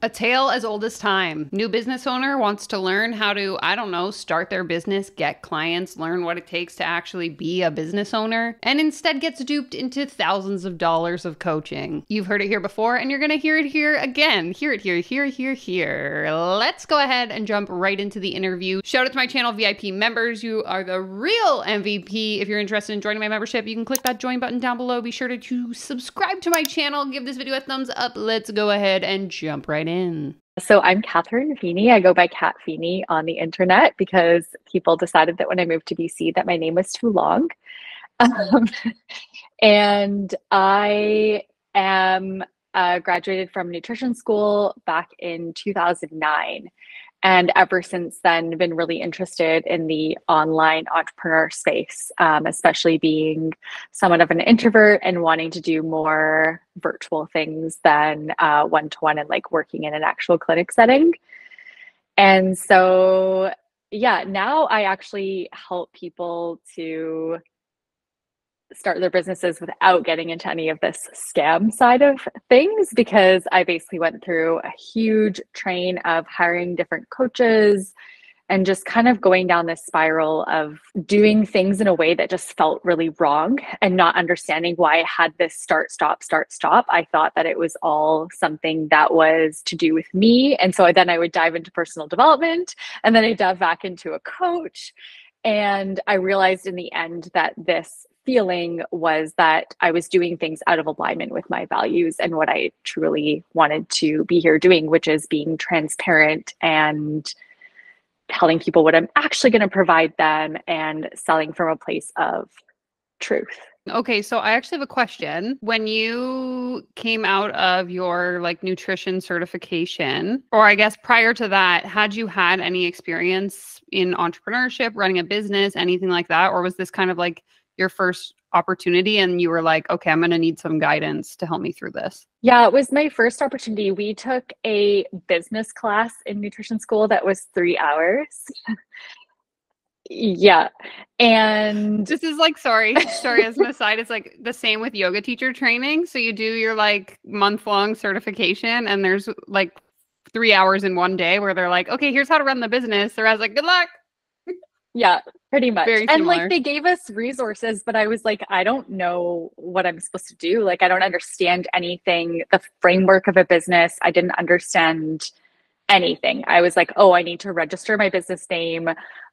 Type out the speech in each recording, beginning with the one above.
A tale as old as time. New business owner wants to learn how to, I don't know, start their business, get clients, learn what it takes to actually be a business owner, and instead gets duped into thousands of dollars of coaching. You've heard it here before, and you're going to hear it here again. Hear it here, here. Let's go ahead and jump right into the interview. Shout out to my channel VIP members. You are the real MVP. If you're interested in joining my membership, you can click that join button down below. Be sure to subscribe to my channel. Give this video a thumbs up. Let's go ahead and jump right in. So I'm Catherine Feeney. I go by Cat Feeney on the internet because people decided that when I moved to BC that my name was too long. Um, and I am graduated from nutrition school back in 2009. And ever since then, been really interested in the online entrepreneur space, especially being somewhat of an introvert and wanting to do more virtual things than one-to-one and like working in an actual clinic setting. And so, yeah, now I actually help people to start their businesses without getting into any of this scam side of things, because I basically went through a huge train of hiring different coaches and just kind of going down this spiral of doing things in a way that just felt really wrong and not understanding why I had this start, stop, start, stop. I thought that it was all something that was to do with me. And so then I would dive into personal development, and then I dive back into a coach. And I realized in the end that this feeling was that I was doing things out of alignment with my values and what I truly wanted to be here doing, which is being transparent and telling people what I'm actually going to provide them and selling from a place of truth. Okay, so I actually have a question. When you came out of your like nutrition certification, or I guess prior to that, had you had any experience in entrepreneurship, running a business, anything like that? Or was this kind of like your first opportunity and you were like, okay, I'm going to need some guidance to help me through this? Yeah, it was my first opportunity. We took a business class in nutrition school that was 3 hours. Yeah. And This is like, sorry, as an aside, it's like the same with yoga teacher training. So you do your like month-long certification and there's like 3 hours in one day where they're like, okay, here's how to run the business. The rest like, good luck. yeah, pretty much. Very And like similar. they gave us resources, but I was like, I don't know what I'm supposed to do. Like, I don't understand anything, the framework of a business. I didn't understand anything. I was like, oh, I need to register my business name.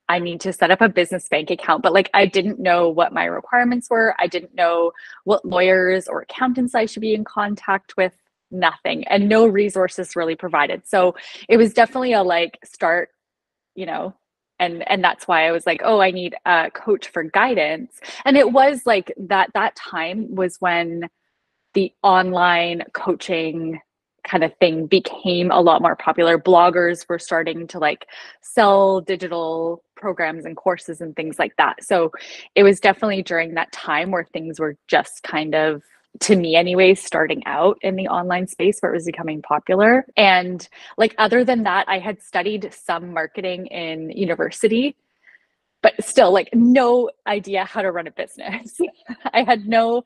I need to set up a business bank account. But like, I didn't know what my requirements were. I didn't know what lawyers or accountants I should be in contact with. Nothing. And no resources really provided. So it was definitely a like start, you know, and that's why I was like, oh, I need a coach for guidance. And it was like that time was when the online coaching kind of thing became a lot more popular. Bloggers were starting to like sell digital programs and courses and things like that. So it was definitely during that time where things were just kind of, to me anyways, starting out in the online space where it was becoming popular. And like other than that, I had studied some marketing in university, but still like no idea how to run a business. I had no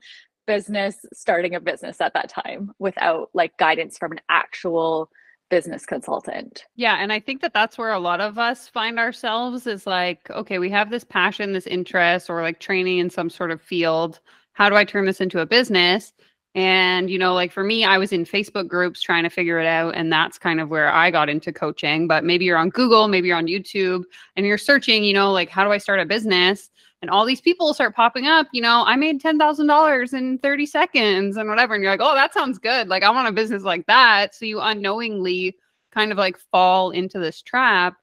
business starting a business at that time without like guidance from an actual business consultant. Yeah, and I think that that's where a lot of us find ourselves is like, okay, we have this passion, this interest, or like training in some sort of field. How do I turn this into a business? And, you know, like for me, I was in Facebook groups trying to figure it out. And that's kind of where I got into coaching. But maybe you're on Google, maybe you're on YouTube, and you're searching, you know, like, how do I start a business? And all these people start popping up, you know, I made $10,000 in 30 seconds and whatever. And you're like, oh, that sounds good. Like, I want a business like that. So you unknowingly kind of like fall into this trap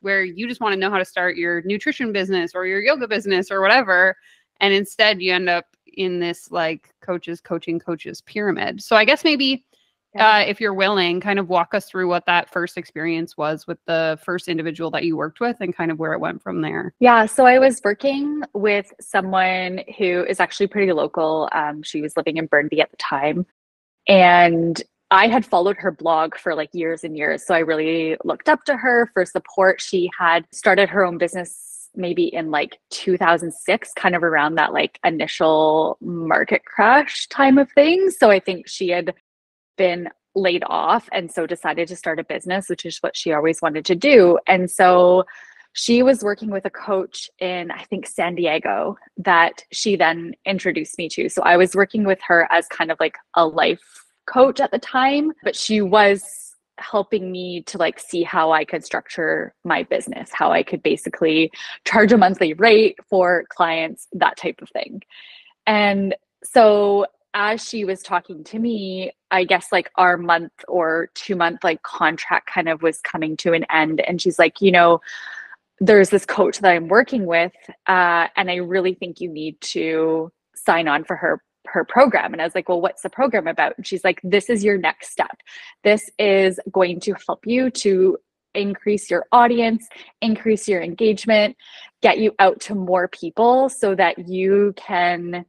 where you just want to know how to start your nutrition business or your yoga business or whatever. And instead you end up in this like coaching coaches pyramid. So I guess maybe if you're willing, kind of walk us through what that first experience was with the first individual that you worked with and kind of where it went from there. Yeah, so I was working with someone who is actually pretty local. She was living in Burnaby at the time. And I had followed her blog for like years and years. So I really looked up to her for support. She had started her own business maybe in like 2006, kind of around that like initial market crash time of things. So I think she had been laid off and so decided to start a business, which is what she always wanted to do. And so she was working with a coach in, I think, San Diego that she then introduced me to. So I was working with her as kind of like a life coach at the time, but she was helping me to like see how I could structure my business, how I could basically charge a monthly rate for clients, that type of thing. And so as she was talking to me, I guess like our month or 2 month like contract kind of was coming to an end. And she's like, you know, there's this coach that I'm working with, and I really think you need to sign on for her program. And I was like, well, what's the program about? And she's like, this is your next step. This is going to help you to increase your audience, increase your engagement, get you out to more people so that you can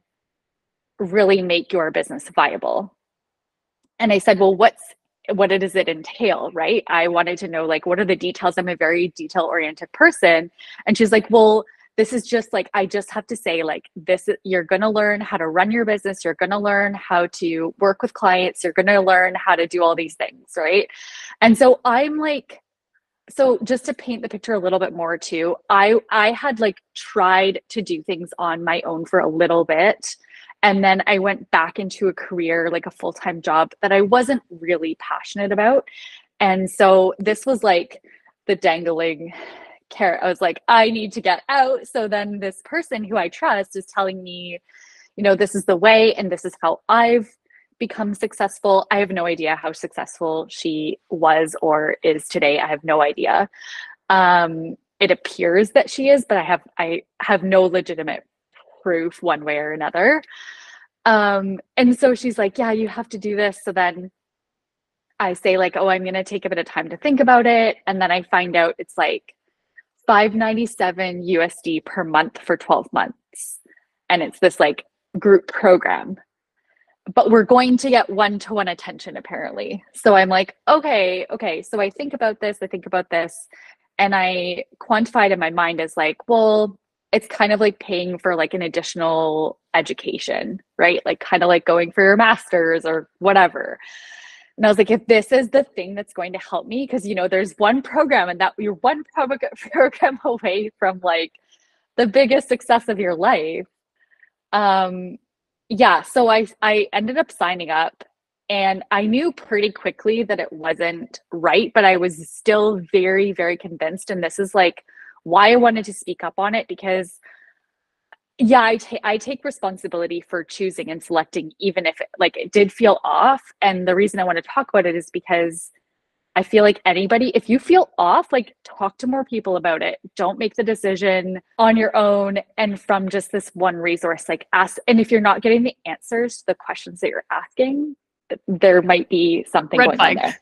really make your business viable. And I said, well, what does it entail, right? I wanted to know, like, what are the details? I'm a very detail-oriented person. And she's like, well, this is just like, I just have to say, like, this, you're going to learn how to run your business. You're going to learn how to work with clients. You're going to learn how to do all these things, right? And so I'm like, so just to paint the picture a little bit more too, I had like tried to do things on my own for a little bit. And then I went back into a career, like a full-time job that I wasn't really passionate about. And so this was like the dangling carrot. I was like, I need to get out. So then this person who I trust is telling me, you know, this is the way and this is how I've become successful. I have no idea how successful she was or is today. I have no idea. It appears that she is, but I have no legitimate proof one way or another. And so she's like, yeah, you have to do this. So then I say like, oh, I'm going to take a bit of time to think about it. And then I find out it's like $597 USD per month for 12 months. And it's this like group program, but we're going to get one-to-one attention apparently. So I'm like, okay. So I think about this, and I quantified in my mind as like, well, it's kind of like paying for like an additional education, right? Like kind of like going for your master's or whatever. And I was like, if this is the thing that's going to help me, because, you know, there's one program and that you're one program away from like the biggest success of your life. Yeah, so I ended up signing up, and I knew pretty quickly that it wasn't right, but I was still very, very convinced. And this is like why I wanted to speak up on it, because yeah, I take responsibility for choosing and selecting, even if it did feel off. And the reason I want to talk about it is because I feel like anybody, if you feel off, like talk to more people about it. Don't make the decision on your own and from just this one resource, like ask. And if you're not getting the answers to the questions that you're asking, there might be something Red going on there.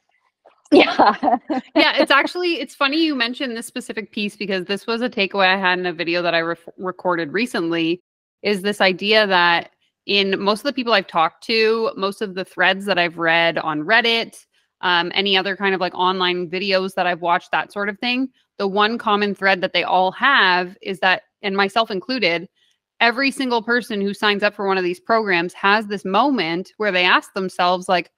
Yeah. Yeah, it's funny you mentioned this specific piece, because this was a takeaway I had in a video that I recorded recently, is this idea that in most of the people I've talked to, most of the threads that I've read on Reddit, any other kind of like online videos that I've watched, that sort of thing, the one common thread that they all have is that, and myself included, every single person who signs up for one of these programs has this moment where they ask themselves like,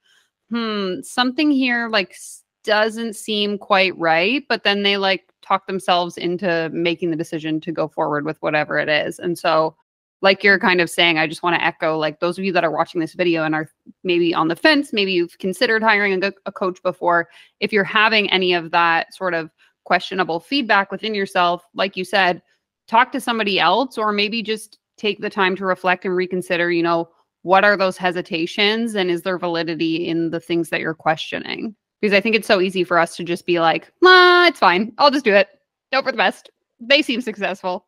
something here like doesn't seem quite right, but then they like talk themselves into making the decision to go forward with whatever it is. And so like you're kind of saying, I just want to echo, like, those of you that are watching this video and are maybe on the fence, maybe you've considered hiring a coach before. If you're having any of that sort of questionable feedback within yourself, like you said, talk to somebody else, or maybe just take the time to reflect and reconsider, you know, what are those hesitations and is there validity in the things that you're questioning? Because I think it's so easy for us to just be like, nah, it's fine. I'll just do it. Hope for the best. They seem successful.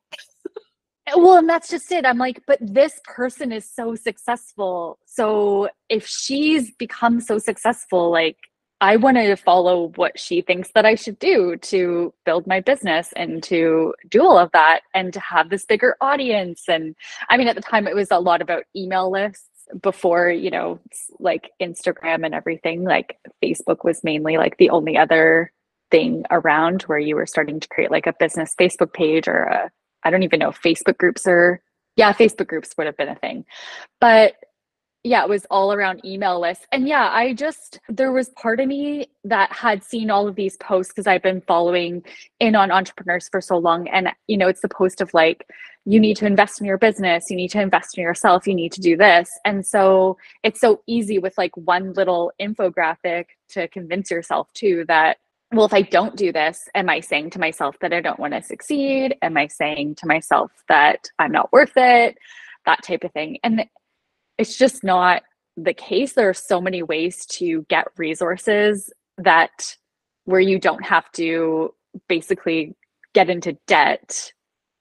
Well, and that's just it. I'm like, but this person is so successful. So if she's become so successful, like, I want to follow what she thinks that I should do to build my business and to do all of that and to have this bigger audience. And I mean, at the time it was a lot about email lists before, you know, like Instagram and everything. Like Facebook was mainly like the only other thing around where you were starting to create like a business Facebook page, or I don't even know if Facebook groups Facebook groups would have been a thing. But yeah, it was all around email lists. And yeah, there was part of me that had seen all of these posts because I've been following in on entrepreneurs for so long. And, it's the post of like, you need to invest in your business, you need to invest in yourself, you need to do this. And so it's so easy with like one little infographic to convince yourself too that, well, if I don't do this, am I saying to myself that I don't want to succeed? Am I saying to myself that I'm not worth it? That type of thing. And it's just not the case. There are so many ways to get resources that where you don't have to basically get into debt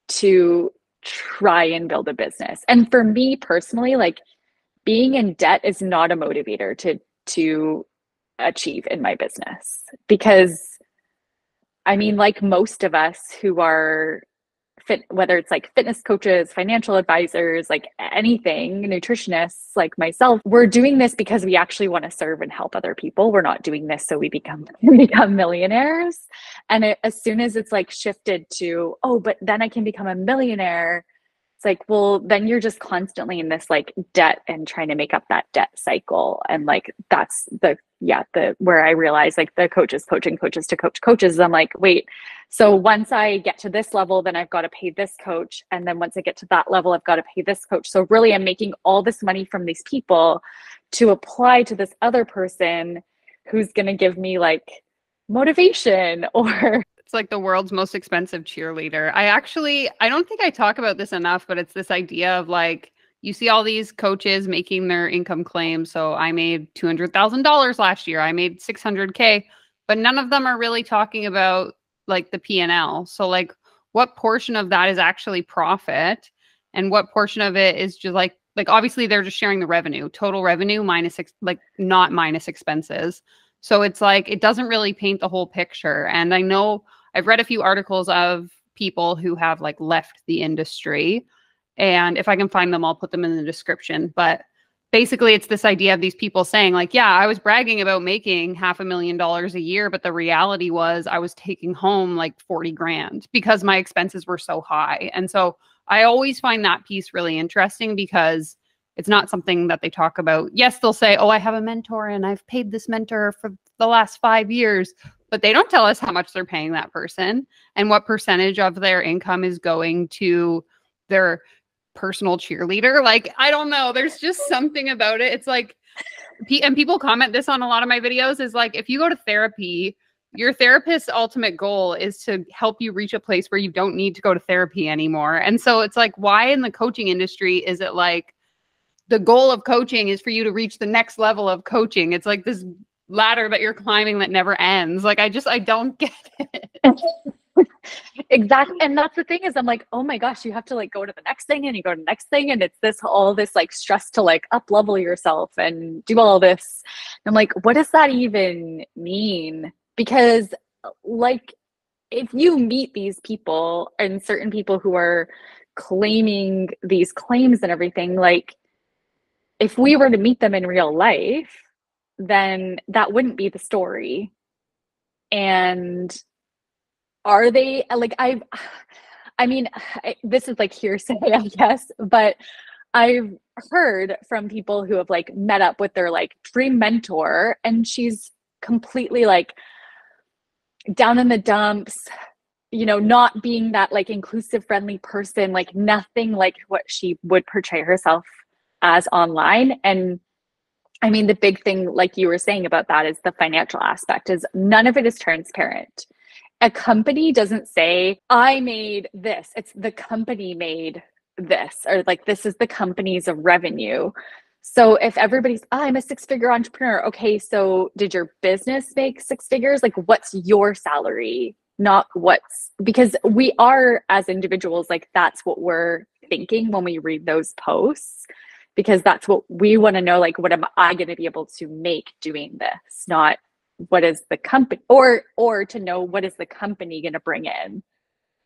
to try and build a business. And for me personally, like being in debt is not a motivator to achieve in my business because I mean, like most of us who are whether it's like fitness coaches, financial advisors, like anything, nutritionists like myself, we're doing this because we actually want to serve and help other people. We're not doing this so we become millionaires. And as soon as it's like shifted to, oh, but then I can become a millionaire, it's like, well, then you're just constantly in this like debt and trying to make up that debt cycle. And like, that's where I realized like the coaches coaching coaches to coach coaches. I'm like, wait, so once I get to this level, then I've got to pay this coach. And then once I get to that level, I've got to pay this coach. So really I'm making all this money from these people to apply to this other person who's going to give me like motivation or It's like the world's most expensive cheerleader. I don't think I talk about this enough, but it's this idea of like, you see all these coaches making their income claims. So I made $200,000 last year. I made 600K, but none of them are really talking about like the P&L. So like what portion of that is actually profit and what portion of it is just like obviously they're just sharing the revenue, total revenue not minus expenses. So it's like, it doesn't really paint the whole picture. And I know I've read a few articles of people who have like left the industry. And if I can find them, I'll put them in the description. But basically, it's this idea of these people saying like, yeah, I was bragging about making $500,000 a year, but the reality was I was taking home like 40 grand because my expenses were so high. And so I always find that piece really interesting because it's not something that they talk about. Yes, they'll say, oh, I have a mentor and I've paid this mentor for the last 5 years, but they don't tell us how much they're paying that person and what percentage of their income is going to their personal cheerleader. Like, I don't know. There's just something about it. It's like, and people comment this on a lot of my videos is like, if you go to therapy, your therapist's ultimate goal is to help you reach a place where you don't need to go to therapy anymore. And so it's like, why in the coaching industry is it like the goal of coaching is for you to reach the next level of coaching? It's like this ladder that you're climbing that never ends. Like, I don't get it. Exactly. And that's the thing is I'm like, oh my gosh, you have to like go to the next thing and you go to the next thing. And it's all this like stress to like up level yourself and do all this. And I'm like, what does that even mean? Because like, if you meet these people and certain people who are claiming these claims and everything, like if we were to meet them in real life, then that wouldn't be the story. And are they like, this is like hearsay, I guess, but I've heard from people who have like met up with their like dream mentor and she's completely like down in the dumps, not being that like inclusive, friendly person, like nothing like what she would portray herself as online. And I mean, the big thing, like you were saying about that is the financial aspect is none of it is transparent. A company doesn't say, I made this. It's the company made this, or like, this is the company's revenue. So if everybody's, I'm a 6-figure entrepreneur. Okay, so did your business make 6 figures? Like, what's your salary? Not because we are as individuals, like that's what we're thinking when we read those posts, because that's what we want to know. Like, what am I going to be able to make doing this? Not what is the company or to know what is the company going to bring in.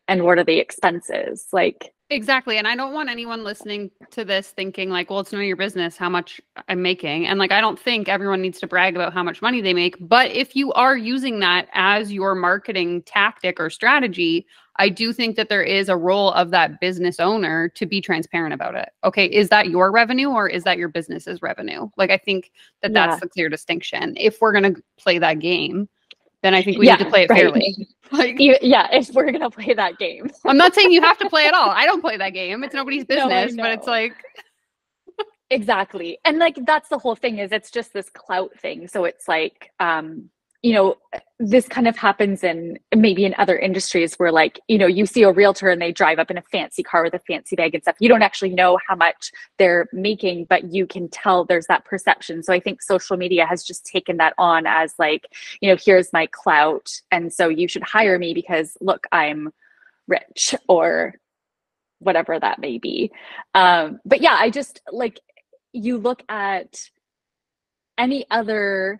and what are the expenses? Like, exactly. And I don't want anyone listening to this thinking like, well, it's none of your business how much I'm making. And like, I don't think everyone needs to brag about how much money they make. But if you are using that as your marketing tactic or strategy, I do think that there is a role of that business owner to be transparent about it. Okay, is that your revenue or is that your business's revenue? Like, I think that that's yeah, the clear distinction. If we're going to play that game, then I think we need to play it right. fairly. Like, Yeah, if we're gonna play that game. I'm not saying you have to play it all. I don't play that game. It's nobody's No, I business, but it's know. like, Exactly. And like that's the whole thing, is it's just this clout thing. So it's like you know, this kind of happens in maybe in other industries where like, you know, you see a realtor and they drive up in a fancy car with a fancy bag and stuff. You don't actually know how much they're making, but you can tell there's that perception. So I think social media has just taken that on as like, you know, here's my clout, and so you should hire me because look, I'm rich, or whatever that may be. But yeah, I just like, you look at any other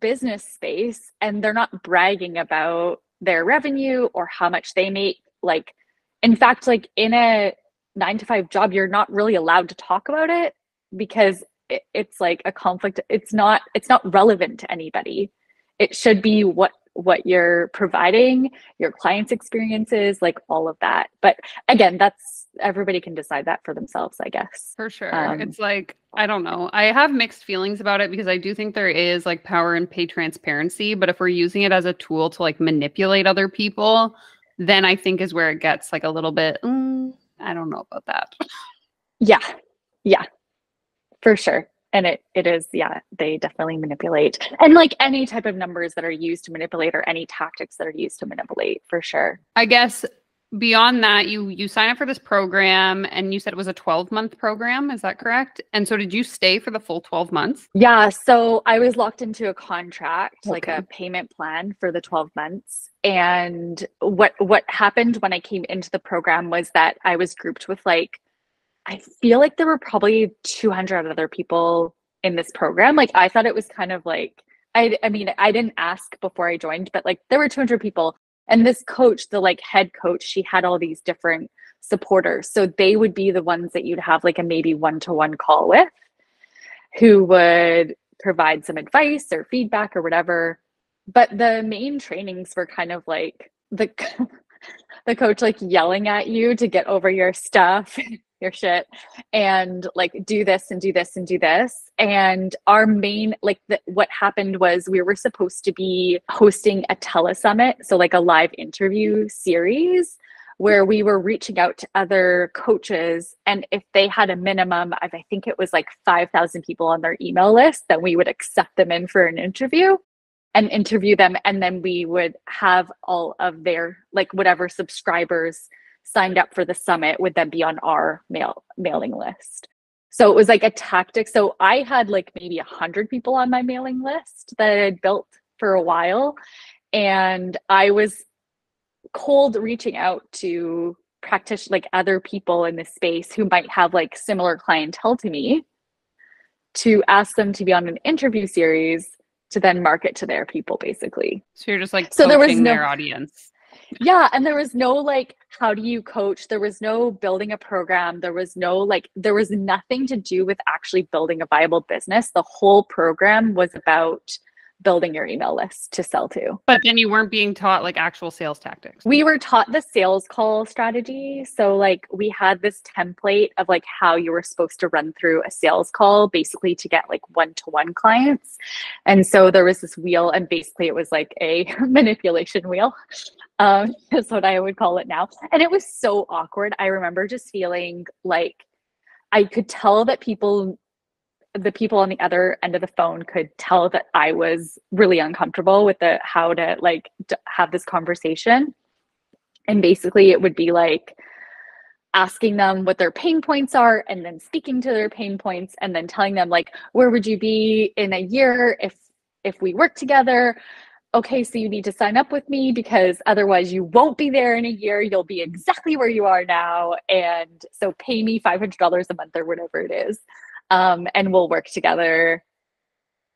business space and they're not bragging about their revenue or how much they make. Like, in fact, like in a 9 to 5 job, you're not really allowed to talk about it because it's like a conflict. It's not relevant to anybody. It should be what you're providing, your clients' experiences, like all of that. But again, that's, everybody can decide that for themselves, I guess. for sure. It's like, I don't know. I have mixed feelings about it because I do think there is like power in pay transparency, but if we're using it as a tool to like manipulate other people, then I think is where it gets like a little bit, I don't know about that. Yeah, yeah, for sure. And it is, yeah, they definitely manipulate. And like any type of numbers that are used to manipulate, or any tactics that are used to manipulate, for sure. I guess beyond that, you sign up for this program and you said it was a 12-month program. Is that correct? And so did you stay for the full 12 months? Yeah, so I was locked into a contract, like Okay. a payment plan for the 12 months. And what happened when I came into the program was that I was grouped with like, I feel like there were probably 200 other people in this program. Like I thought it was kind of like, I mean, I didn't ask before I joined, but like there were 200 people. And this coach, the like head coach, she had all these different supporters. So they would be the ones that you'd have like a maybe one-to-one call with, who would provide some advice or feedback or whatever. But the main trainings were kind of like the coach like yelling at you to get over your stuff, your shit, and like do this and do this and do this. And our main, like what happened was we were supposed to be hosting a telesummit, so like a live interview series where we were reaching out to other coaches, and if they had a minimum of, I think it was like 5,000 people on their email list, then we would accept them in for an interview and interview them, and then we would have all of their like whatever subscribers signed up for the summit would then be on our mailing list. So it was like a tactic. So I had like maybe 100 people on my mailing list that I had built for a while, and I was cold reaching out to practice like other people in this space who might have like similar clientele to me, to ask them to be on an interview series to then market to their people, basically. So you're just like So there was poaching no, their audience. yeah, and there was no like, how do you coach? There was no building a program. There was no like, there was nothing to do with actually building a viable business. The whole program was about building your email list to sell to. But then you weren't being taught like actual sales tactics. We were taught the sales call strategy. So like we had this template of like how you were supposed to run through a sales call, basically to get like one-to-one clients. And so there was this wheel, and basically it was like a manipulation wheel. Is what I would call it now. And it was so awkward. I remember just feeling like I could tell that the people on the other end of the phone could tell that I was really uncomfortable with how to like have this conversation. And basically it would be like asking them what their pain points are, and then speaking to their pain points, and then telling them like, where would you be in a year if we work together? Okay, so you need to sign up with me because otherwise you won't be there in a year. You'll be exactly where you are now. And so pay me $500 a month or whatever it is. And we'll work together.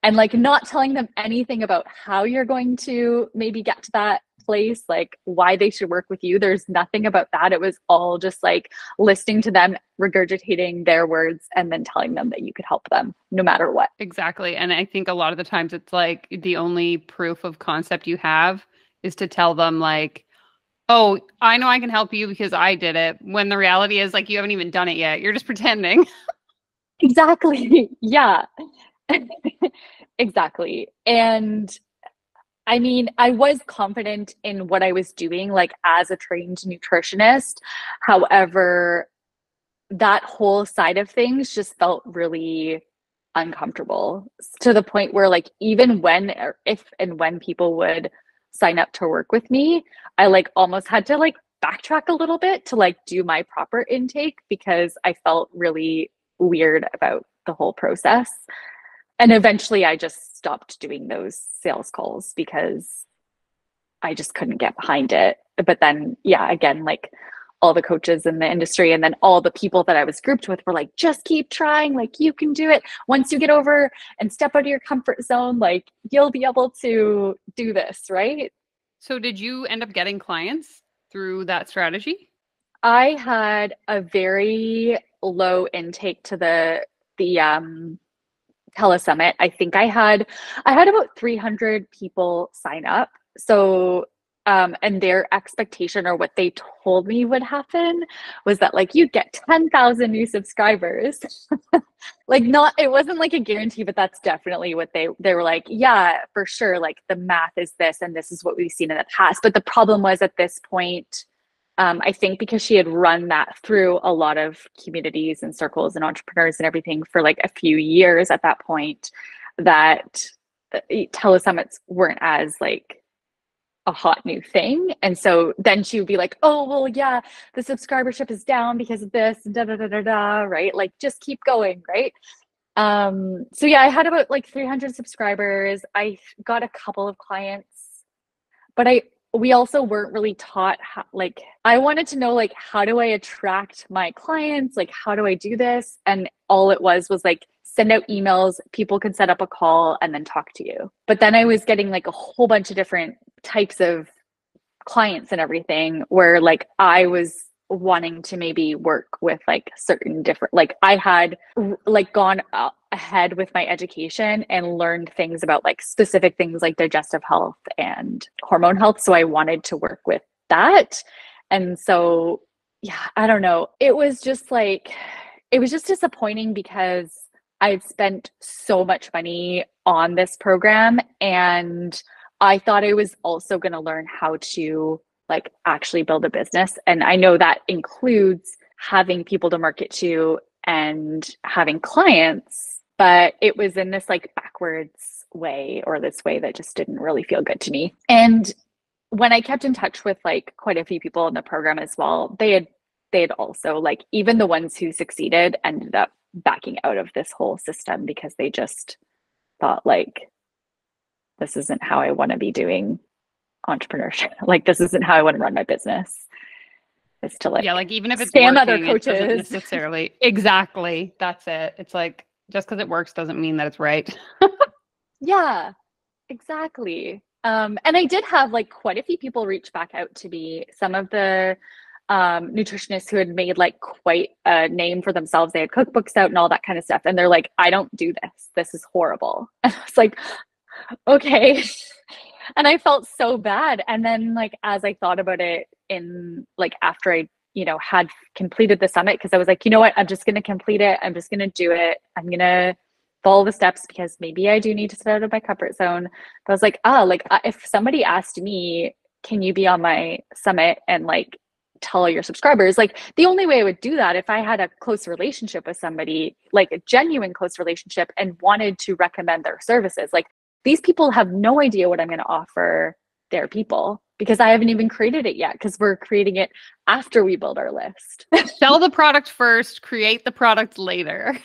And like not telling them anything about how you're going to maybe get to that place, like why they should work with you. There's nothing about that. It was all just like listening to them, regurgitating their words, and then telling them that you could help them no matter what. Exactly. And I think a lot of the times it's like the only proof of concept you have is to tell them like, oh, I know I can help you because I did it. When the reality is like, you haven't even done it yet. You're just pretending. Exactly. Yeah. Exactly. And I mean, I was confident in what I was doing, like as a trained nutritionist. However, that whole side of things just felt really uncomfortable to the point where, like, even when, or if and when people would sign up to work with me, I like almost had to like backtrack a little bit to like do my proper intake because I felt really weird about the whole process. And eventually I just stopped doing those sales calls because I just couldn't get behind it. But then, yeah, again, like all the coaches in the industry and then all the people that I was grouped with were like, just keep trying, like you can do it. Once you get over and step out of your comfort zone, like you'll be able to do this, right? So did you end up getting clients through that strategy? I had a very low intake to the telesummit. I think I had about 300 people sign up. So and their expectation or what they told me would happen was that like you'd get 10,000 new subscribers. Like not it wasn't like a guarantee, but that's definitely what they were like, yeah, for sure. Like the math is this and this is what we've seen in the past. But the problem was at this point, I think because she had run that through a lot of communities and circles and entrepreneurs and everything for like a few years at that point, that telesummits weren't as like a hot new thing. And so then she would be like, oh, well, yeah, the subscribership is down because of this, and da da da da da, right? Like just keep going, right? So yeah, I had about like 300 subscribers. I got a couple of clients, but we also weren't really taught how, like I wanted to know like how do I attract my clients, like how do I do this, and all it was like send out emails, people can set up a call and then talk to you. But then I was getting like a whole bunch of different types of clients and everything where like I was wanting to maybe work with like certain different, like I had like gone ahead with my education and learned things about like specific things like digestive health and hormone health. So I wanted to work with that. And so, yeah, I don't know. It was just disappointing because I'd spent so much money on this program and I thought I was also going to learn how to like actually build a business. And I know that includes having people to market to and having clients, but it was in this like backwards way or this way that just didn't really feel good to me. And when I kept in touch with like quite a few people in the program as well, they had also like even the ones who succeeded ended up backing out of this whole system because they just thought like, this isn't how I want to be doing entrepreneurship. Like this isn't how I want to run my business. Is to like, yeah, like even if it's scam working, other it doesn't coaches. necessarily exactly. That's it. It's like just because it works doesn't mean that it's right. Yeah, exactly. And I did have like quite a few people reach back out to me. Some of the nutritionists who had made like quite a name for themselves. They had cookbooks out and all that kind of stuff. And they're like, I don't do this. This is horrible. And I was like, okay. And I felt so bad. And then like as I thought about it in like after I, had completed the summit, because I was like, you know what, I'm just gonna complete it. I'm just gonna do it. I'm gonna follow the steps because maybe I do need to step out of my comfort zone. But I was like, if somebody asked me, can you be on my summit and like tell all your subscribers, like the only way I would do that if I had a close relationship with somebody, like a genuine close relationship and wanted to recommend their services. Like these people have no idea what I'm going to offer their people because I haven't even created it yet because we're creating it after we build our list. Sell the product first, create the product later.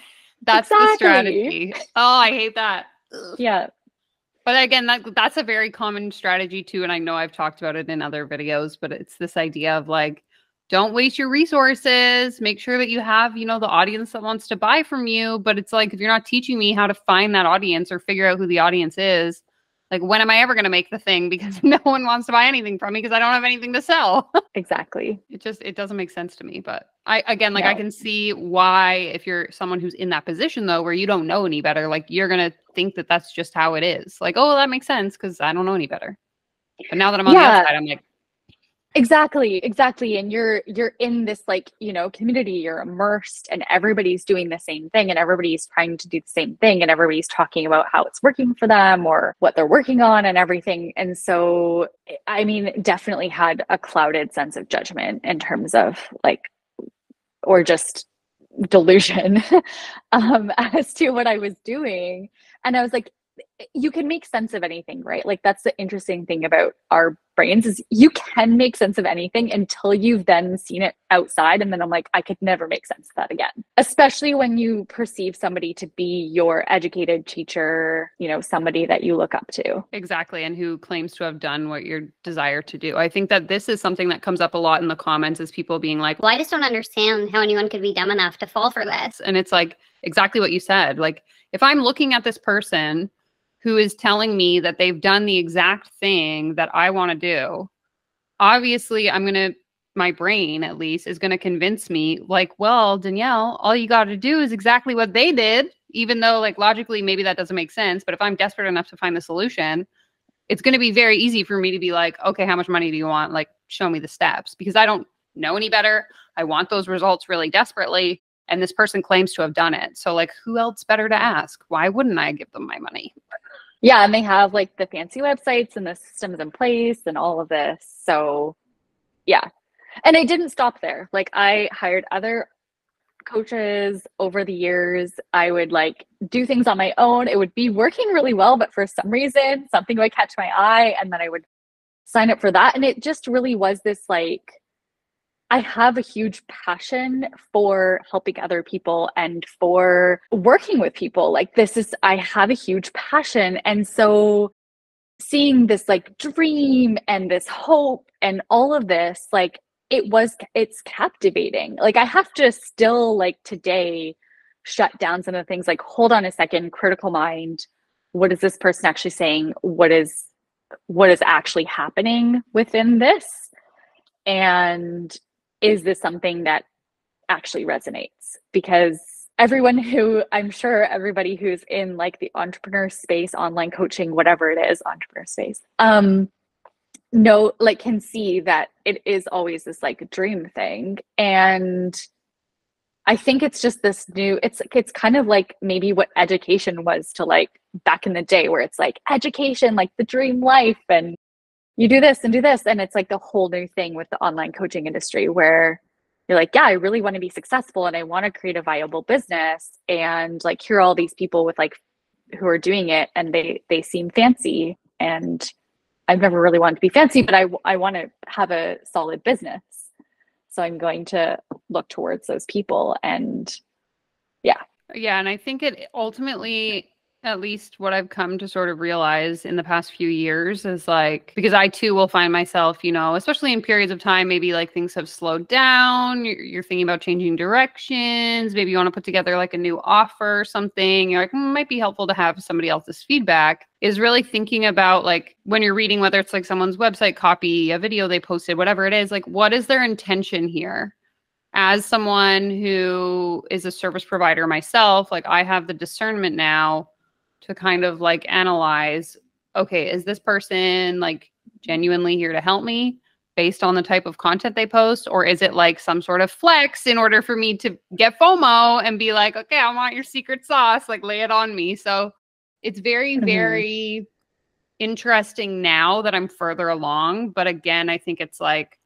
That's exactly. the strategy. Oh, I hate that. Yeah. But again, that's a very common strategy too. And I know I've talked about it in other videos, but it's this idea of like, don't waste your resources. Make sure that you have, the audience that wants to buy from you. But it's like, if you're not teaching me how to find that audience or figure out who the audience is, Like, when am I ever going to make the thing? Because no one wants to buy anything from me because I don't have anything to sell. Exactly. It doesn't make sense to me. But again, like, No. I can see why, if you're someone who's in that position though, where you don't know any better, like, you're going to think that that's just how it is. Like, oh, that makes sense because I don't know any better. But now that I'm on the outside, I'm like, exactly. And you're in this, like, community, you're immersed, and everybody's doing the same thing, and everybody's trying to do the same thing, and everybody's talking about how it's working for them or what they're working on and everything. And so, I mean, definitely had a clouded sense of judgment in terms of, like, or just delusion as to what I was doing. And I was like, you can make sense of anything, right? Like, that's the interesting thing about our brains, is you can make sense of anything until you've then seen it outside. And then I'm like, I could never make sense of that again, especially when you perceive somebody to be your educated teacher, somebody that you look up to. exactly. And who claims to have done what you desire to do. I think that this is something that comes up a lot in the comments, is people being like, well, I just don't understand how anyone could be dumb enough to fall for this. And it's like exactly what you said. Like, if I'm looking at this person who is telling me that they've done the exact thing that I want to do, obviously my brain at least is going to convince me, like, well, Danielle, all you got to do is exactly what they did, even though, like, logically, maybe that doesn't make sense. But if I'm desperate enough to find the solution, it's going to be very easy for me to be like, okay, how much money do you want? Like, show me the steps, because I don't know any better. I want those results really desperately. And this person claims to have done it. So, like, who else better to ask? Why wouldn't I give them my money? Yeah, and they have, like, the fancy websites and the systems in place and all of this. So, yeah. And I didn't stop there. Like, I hired other coaches over the years. I would, like, do things on my own. It would be working really well, but for some reason, something would catch my eye, and then I would sign up for that. And it just really was this, like, I have a huge passion for helping other people and for working with people. Like, I have a huge passion. And so seeing this, like, dream and this hope and all of this, like, it's captivating. Like, I have to still, like, today shut down some of the things, like, hold on a second, critical mind. What is this person actually saying? What is actually happening within this? And is this something that actually resonates? Because I'm sure everybody who's in, like, the entrepreneur space, online coaching, whatever it is, entrepreneur space, can see that it is always this, like, dream thing. And I think it's just this it's kind of like maybe what education was to, like, back in the day, where it's like education, like the dream life, and you do this and do this. And it's like the whole new thing with the online coaching industry, where you're like, yeah, I really want to be successful and I want to create a viable business. And, like, here are all these people with, like, who are doing it, and they seem fancy. And I've never really wanted to be fancy, but I want to have a solid business. So I'm going to look towards those people. And yeah. Yeah. And I think it ultimately, at least what I've come to sort of realize in the past few years, is, like, because I too will find myself, especially in periods of time, maybe, like, things have slowed down, you're thinking about changing directions, maybe you want to put together, like, a new offer or something, you're like, it might be helpful to have somebody else's feedback, is really thinking about, like, when you're reading, whether it's, like, someone's website copy, a video they posted, whatever it is, like, what is their intention here? As someone who is a service provider myself, like, I have the discernment now to kind of, like, analyze, okay, is this person, like, genuinely here to help me based on the type of content they post? Or is it, like, some sort of flex in order for me to get FOMO and be like, okay, I want your secret sauce, like, lay it on me. So it's very, very interesting now that I'm further along. But again, I think it's, like,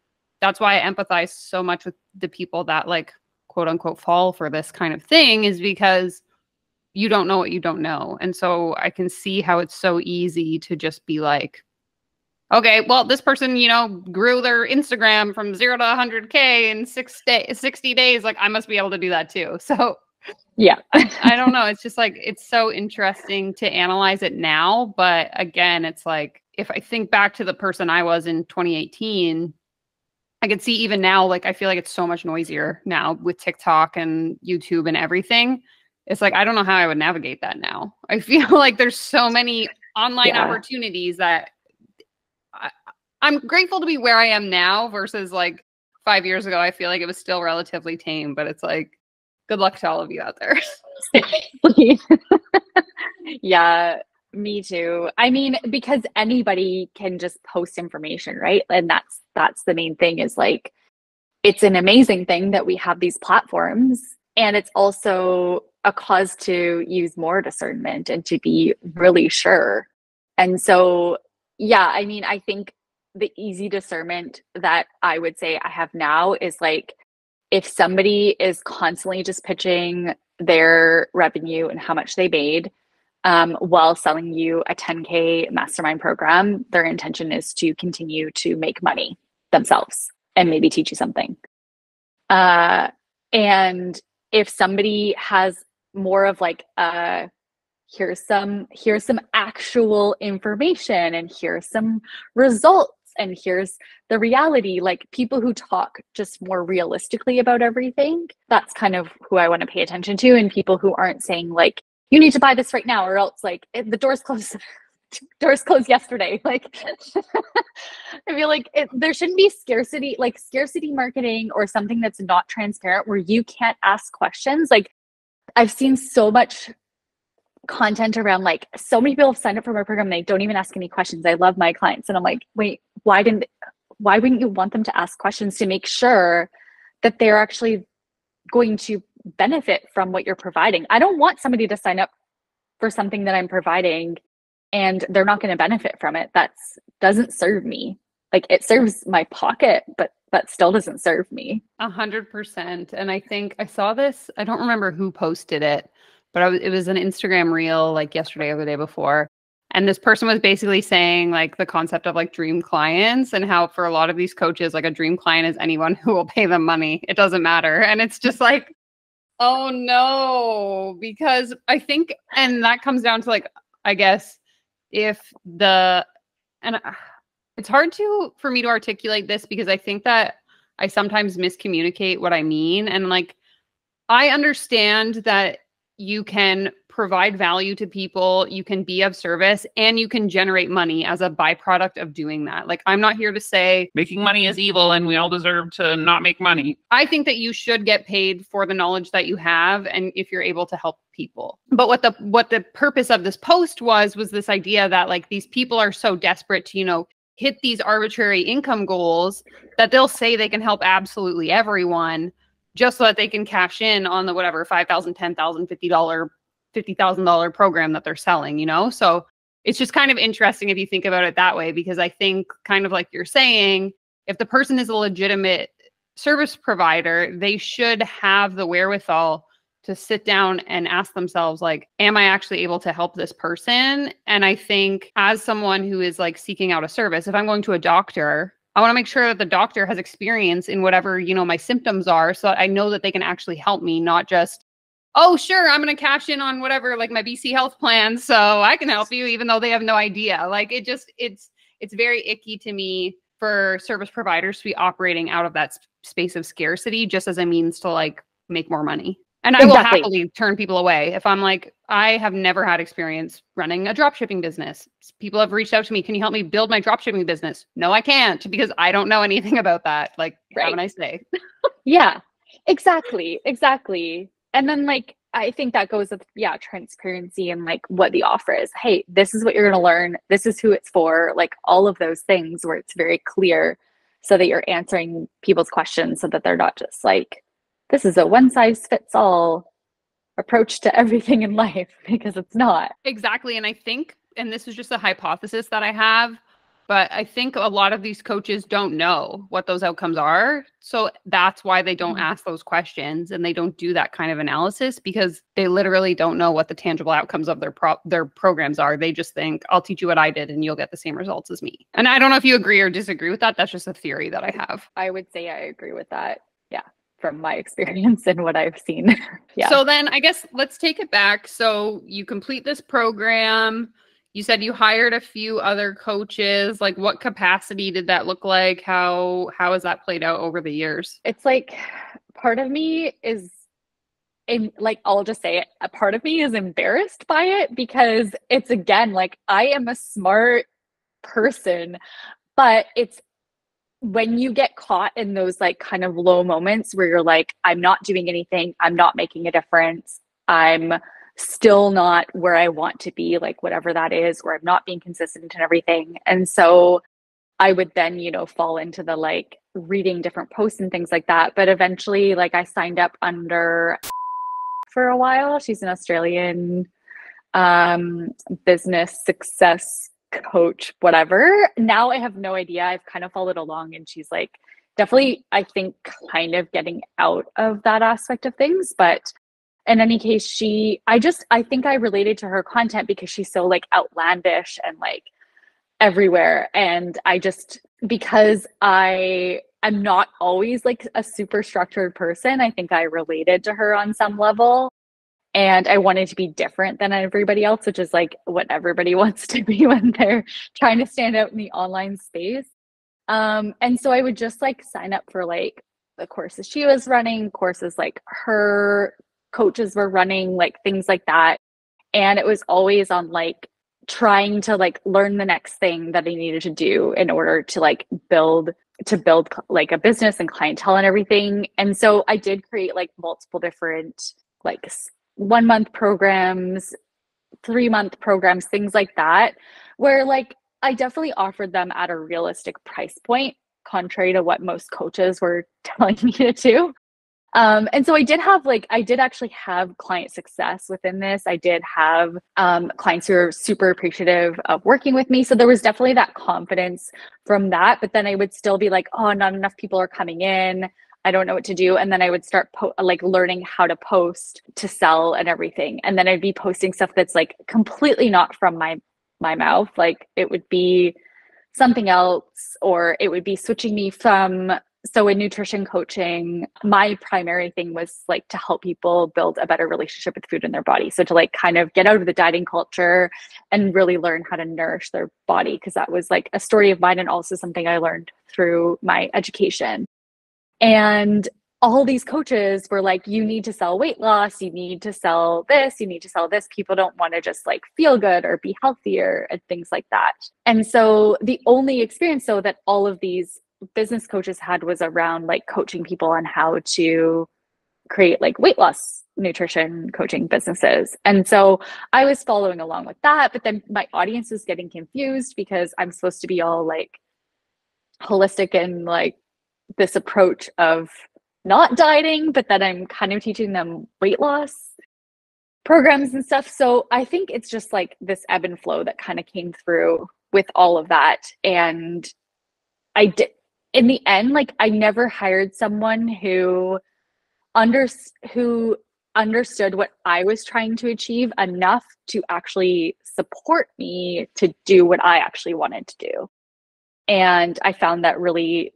that's why I empathize so much with the people that, like, quote unquote fall for this kind of thing, is because you don't know what you don't know. And so I can see how it's so easy to just be like, okay, well, this person, grew their Instagram from 0 to 100K in 60 days. Like, I must be able to do that too. So yeah, I don't know. It's just, like, it's so interesting to analyze it now. But again, it's like, if I think back to the person I was in 2018, I could see even now, like, I feel like it's so much noisier now with TikTok and YouTube and everything. It's like, I don't know how I would navigate that now. I feel like there's so many online opportunities that I'm grateful to be where I am now versus like 5 years ago. I feel like it was still relatively tame, but it's like, good luck to all of you out there. Yeah, me too. I mean, because anybody can just post information, right? And that's the main thing, is like, it's an amazing thing that we have these platforms, and it's also a cause to use more discernment and to be really sure. And so, yeah, I mean, I think the easy discernment that I would say I have now is like, if somebody is constantly just pitching their revenue and how much they made, while selling you a 10K mastermind program, their intention is to continue to make money themselves and maybe teach you something. And if somebody has more of like, here's some actual information, and here's some results, and here's the reality, like people who talk just more realistically about everything, that's kind of who I want to pay attention to. And people who aren't saying like, you need to buy this right now, or else like the doors closed yesterday. Like, I feel like there shouldn't be scarcity marketing, or something that's not transparent where you can't ask questions. Like, I've seen so much content around like, so many people have signed up for my program and they don't even ask any questions. I love my clients, and I'm like, wait, why wouldn't you want them to ask questions to make sure that they're actually going to benefit from what you're providing? I don't want somebody to sign up for something that I'm providing and they're not going to benefit from it. That doesn't serve me. Like, it serves my pocket, but that still doesn't serve me. 100%. And I think I saw this, I don't remember who posted it, but it was an Instagram reel like yesterday or the day before. And this person was basically saying like the concept of like dream clients, and how for a lot of these coaches, like a dream client is anyone who will pay them money. It doesn't matter. And it's just like, oh no, because I think, and that comes down to like, I guess it's hard for me to articulate this, because I think that I sometimes miscommunicate what I mean. And like, I understand that you can provide value to people, you can be of service, and you can generate money as a byproduct of doing that. Like, I'm not here to say making money is evil and we all deserve to not make money. I think that you should get paid for the knowledge that you have, and if you're able to help people. But what the purpose of this post was this idea that like these people are so desperate to, hit these arbitrary income goals that they'll say they can help absolutely everyone just so that they can cash in on the whatever $5,000, $10,000, $50,000 program that they're selling, So it's just kind of interesting if you think about it that way, because I think, kind of like you're saying, if the person is a legitimate service provider, they should have the wherewithal to sit down and ask themselves, like, am I actually able to help this person? And I think as someone who is like seeking out a service, if I'm going to a doctor, I want to make sure that the doctor has experience in whatever, my symptoms are, so that I know that they can actually help me, not just, oh, sure, I'm going to cash in on whatever, like my BC health plan, so I can help you, even though they have no idea. Like, it's very icky to me for service providers to be operating out of that space of scarcity just as a means to like make more money. And I will happily turn people away if I'm like, I have never had experience running a dropshipping business. People have reached out to me. Can you help me build my dropshipping business? No, I can't, because I don't know anything about that. Like, have a nice day. Yeah, exactly. And then like, I think that goes with, transparency and like what the offer is. Hey, this is what you're going to learn. This is who it's for. Like, all of those things where it's very clear, so that you're answering people's questions, so that they're not just like, this is a one size fits all approach to everything in life, because it's not. Exactly. And I think, and this is just a hypothesis that I have, but I think a lot of these coaches don't know what those outcomes are. So that's why they don't ask those questions, and they don't do that kind of analysis, because they literally don't know what the tangible outcomes of their programs are. They just think, I'll teach you what I did and you'll get the same results as me. And I don't know if you agree or disagree with that. That's just a theory that I have. I would say I agree with that. Yeah. From my experience and what I've seen. Yeah. So then I guess let's take it back. So you complete this program. You said you hired a few other coaches. Like, what capacity did that look like? How has that played out over the years? It's like, part of me is like, I'll just say it, a part of me is embarrassed by it because it's, again, like, I am a smart person, but it's when you get caught in those like kind of low moments where you're like, I'm not doing anything, I'm not making a difference, I'm still not where I want to be, like whatever that is, or I'm not being consistent and everything. And so I would then, fall into the like reading different posts and things like that. But eventually, like, I signed up under for a while. She's an Australian business success coach, whatever. Now I have no idea. I've kind of followed along, and she's like definitely, I think, kind of getting out of that aspect of things. But in any case, I think I related to her content because she's so like outlandish and like everywhere. And because I'm not always like a super structured person, I think I related to her on some level. And I wanted to be different than everybody else, which is like what everybody wants to be when they're trying to stand out in the online space. And so I would just like sign up for like the courses she was running, courses like her coaches were running, like things like that. And it was always on like trying to like learn the next thing that I needed to do in order to like build like a business and clientele and everything. And so I did create like multiple different like 1-month programs, 3-month programs, things like that, where like I definitely offered them at a realistic price point, contrary to what most coaches were telling me to do. And so I did actually have client success within this. I did have clients who are super appreciative of working with me. So there was definitely that confidence from that. But then I would still be like, oh, not enough people are coming in, I don't know what to do. And then I would start like learning how to post to sell and everything. And then I'd be posting stuff that's like completely not from my mouth. Like it would be something else, or it would be switching me from. So in nutrition coaching, my primary thing was like to help people build a better relationship with food in their body. So to like kind of get out of the dieting culture and really learn how to nourish their body, because that was like a story of mine and also something I learned through my education. And all these coaches were like, you need to sell weight loss, you need to sell this, you need to sell this. People don't want to just like feel good or be healthier and things like that. And so the only experience though that all of these business coaches had was around like coaching people on how to create like weight loss nutrition coaching businesses. And so I was following along with that, but then my audience was getting confused because I'm supposed to be all like holistic and like this approach of not dieting, but then I'm kind of teaching them weight loss programs and stuff. So I think it's just like this ebb and flow that kind of came through with all of that. And I did, in the end, like I never hired someone who understood what I was trying to achieve enough to actually support me to do what I actually wanted to do. And I found that really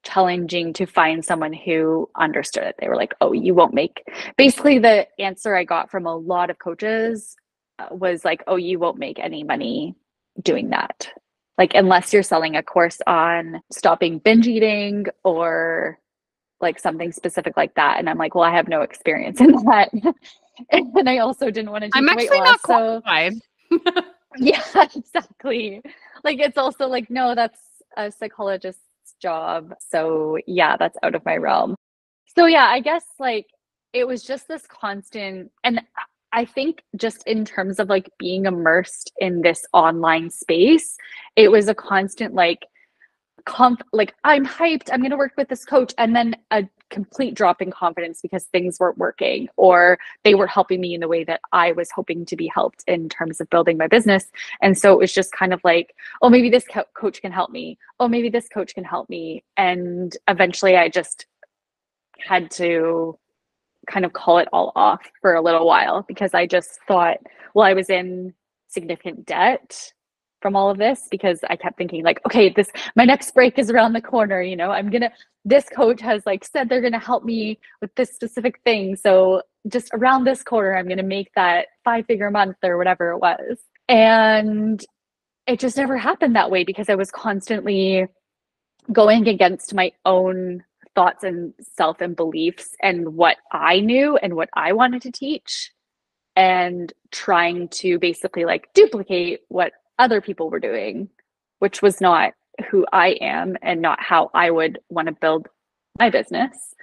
challenging to find someone who understood it. They were like, oh, you won't make, basically the answer I got from a lot of coaches was like, oh, you won't make any money doing that. Like, unless you're selling a course on stopping binge eating or like something specific like that. And I'm like, well, I have no experience in that. And I also didn't want to teach weight loss. Not qualified. So yeah, exactly. Like, it's also like, no, that's a psychologist's job. So yeah, that's out of my realm. So yeah, I guess like it was just this constant, and I think just in terms of like being immersed in this online space, it was a constant like like I'm hyped, I'm going to work with this coach, and then a complete drop in confidence because things weren't working or they were helping me in the way that I was hoping to be helped in terms of building my business. And so it was just kind of like, oh, maybe this coach can help me. Oh, maybe this coach can help me. And eventually I just had to kind of call it all off for a little while because I just thought, well, I was in significant debt from all of this because I kept thinking like, okay, my next break is around the corner. You know, this coach has like said they're going to help me with this specific thing. So just around this corner, I'm going to make that 5-figure month or whatever it was. And it just never happened that way because I was constantly going against my own thoughts and self and beliefs and what I knew and what I wanted to teach, and trying to basically like duplicate what other people were doing, which was not who I am and not how I would want to build my business.